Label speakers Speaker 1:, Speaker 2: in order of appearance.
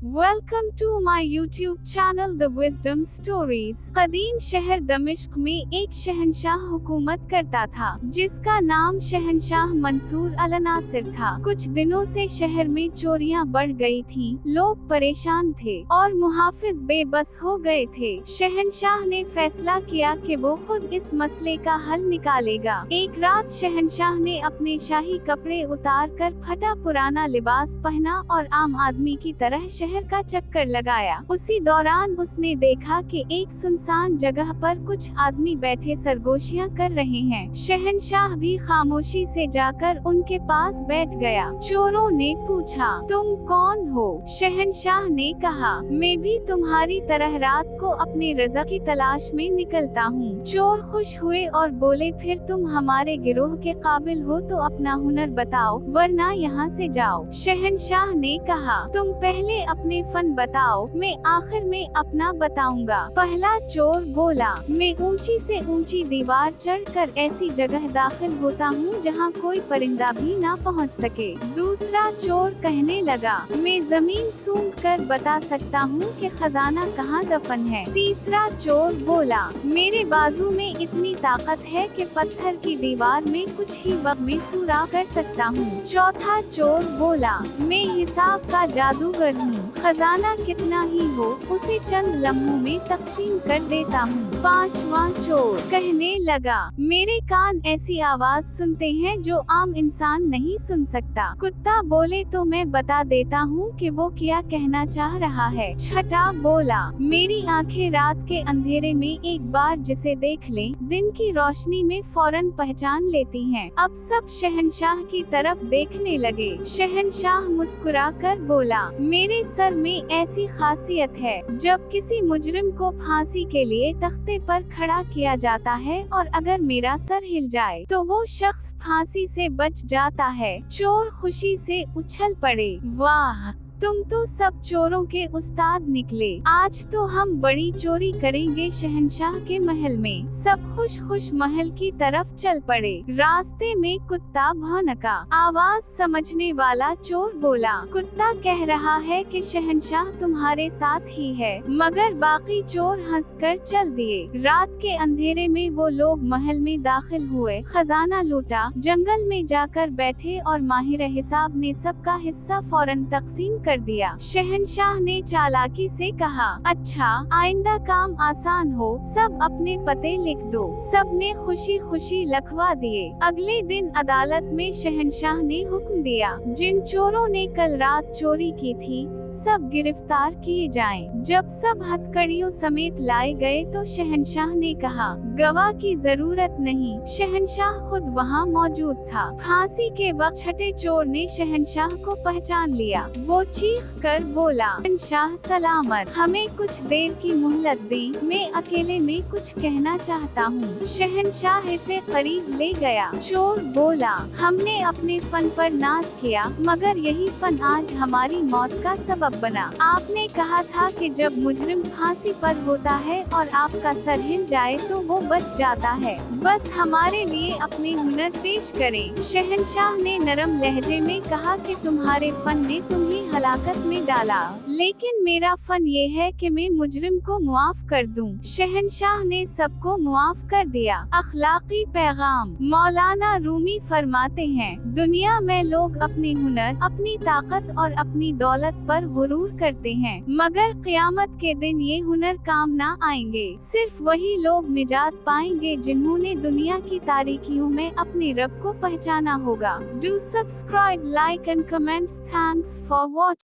Speaker 1: Welcome to my YouTube channel the wisdom stories. कदीम शहर दमिश्क में एक शहंशाह हुकूमत करता था जिसका नाम शहंशाह मंसूर अल नासिर था। कुछ दिनों से शहर में चोरियां बढ़ गई थीं, लोग परेशान थे और मुहाफिज बेबस हो गए थे। शहंशाह ने फैसला किया कि वो खुद इस मसले का हल निकालेगा। एक रात शहंशाह ने अपने शाही कपड़े उतार कर फटा पुराना लिबास पहना और आम आदमी की तरह शहर का चक्कर लगाया। उसी दौरान उसने देखा कि एक सुनसान जगह पर कुछ आदमी बैठे सरगोशियां कर रहे हैं। शहंशाह भी खामोशी से जाकर उनके पास बैठ गया। चोरों ने पूछा, तुम कौन हो? शहंशाह ने कहा, मैं भी तुम्हारी तरह रात को अपने रज़ा की तलाश में निकलता हूँ। चोर खुश हुए और बोले, फिर तुम हमारे गिरोह के काबिल हो तो अपना हुनर बताओ, वरना यहाँ से जाओ। शहंशाह ने कहा, तुम पहले अपने फन बताओ, मैं आखिर में अपना बताऊंगा। पहला चोर बोला, मैं ऊंची से ऊंची दीवार चढ़कर ऐसी जगह दाखिल होता हूँ जहाँ कोई परिंदा भी ना पहुँच सके। दूसरा चोर कहने लगा, मैं जमीन सूंघ कर बता सकता हूँ कि खजाना कहाँ दफन है। तीसरा चोर बोला, मेरे बाजू में इतनी ताकत है कि पत्थर की दीवार में कुछ ही वक्त में सुराख कर सकता हूँ। चौथा चोर बोला, मैं हिसाब का जादूगर हूँ, खजाना कितना ही हो उसे चंद लम्हों में तकसीम कर देता हूँ। पांचवा चोर कहने लगा, मेरे कान ऐसी आवाज सुनते हैं जो आम इंसान नहीं सुन सकता। कुत्ता बोले तो मैं बता देता हूँ कि वो क्या कहना चाह रहा है। छठा बोला, मेरी आंखें रात के अंधेरे में एक बार जिसे देख लें, दिन की रोशनी में फौरन पहचान लेती हैं। अब सब शहंशाह की तरफ देखने लगे। शहंशाह मुस्कुरा कर बोला, मेरे सर में ऐसी खासियत है, जब किसी मुजरिम को फांसी के लिए तख्ते पर खड़ा किया जाता है और अगर मेरा सर हिल जाए तो वो शख्स फांसी से बच जाता है। चोर खुशी से उछल पड़े, वाह, तुम तो सब चोरों के उस्ताद निकले, आज तो हम बड़ी चोरी करेंगे शहंशाह के महल में। सब खुश खुश महल की तरफ चल पड़े। रास्ते में कुत्ता भौंका। आवाज समझने वाला चोर बोला, कुत्ता कह रहा है कि शहंशाह तुम्हारे साथ ही है। मगर बाकी चोर हंसकर चल दिए। रात के अंधेरे में वो लोग महल में दाखिल हुए, खजाना लूटा, जंगल में जाकर बैठे और माहिर हिसाब ने सबका हिस्सा फौरन तकसीम कर दिया। शहंशाह ने चालाकी से कहा, अच्छा, आइंदा काम आसान हो, सब अपने पते लिख दो। सबने खुशी खुशी लिखवा दिए। अगले दिन अदालत में शहंशाह ने हुक्म दिया, जिन चोरों ने कल रात चोरी की थी सब गिरफ्तार किए जाएं। जब सब हथकड़ियों समेत लाए गए तो शहंशाह ने कहा, गवाह की जरूरत नहीं, शहंशाह खुद वहाँ मौजूद था। फांसी के वक्त छठे चोर ने शहंशाह को पहचान लिया। वो चीख कर बोला, शहंशाह सलामत, हमें कुछ देर की मोहलत दें, मैं अकेले में कुछ कहना चाहता हूँ। शहंशाह इसे करीब ले गया। चोर बोला, हमने अपने फन पर नाज किया, मगर यही फन आज हमारी मौत का सबब बना। आपने कहा था कि जब मुजरिम फांसी पर होता है और आपका सर हिल जाए तो वो बच जाता है, बस हमारे लिए अपने हुनर पेश करें। शहंशाह ने नरम लहजे में कहा कि तुम्हारे फन ने तुम्हें हलाकत में डाला, लेकिन मेरा फन ये है कि मैं मुजरिम को मुआफ कर दूं। शहंशाह ने सबको मुआफ कर दिया। अखलाकी पैगाम। मौलाना रूमी फरमाते हैं, दुनिया में लोग अपने हुनर, अपनी ताकत और अपनी दौलत पर गुरूर करते हैं, मगर क़यामत के दिन ये हुनर काम ना आएंगे। सिर्फ वही लोग निजात पाएंगे जिन्होंने दुनिया की तारीकियों में अपने रब को पहचाना होगा। Do subscribe, like and comments. Thanks for watching.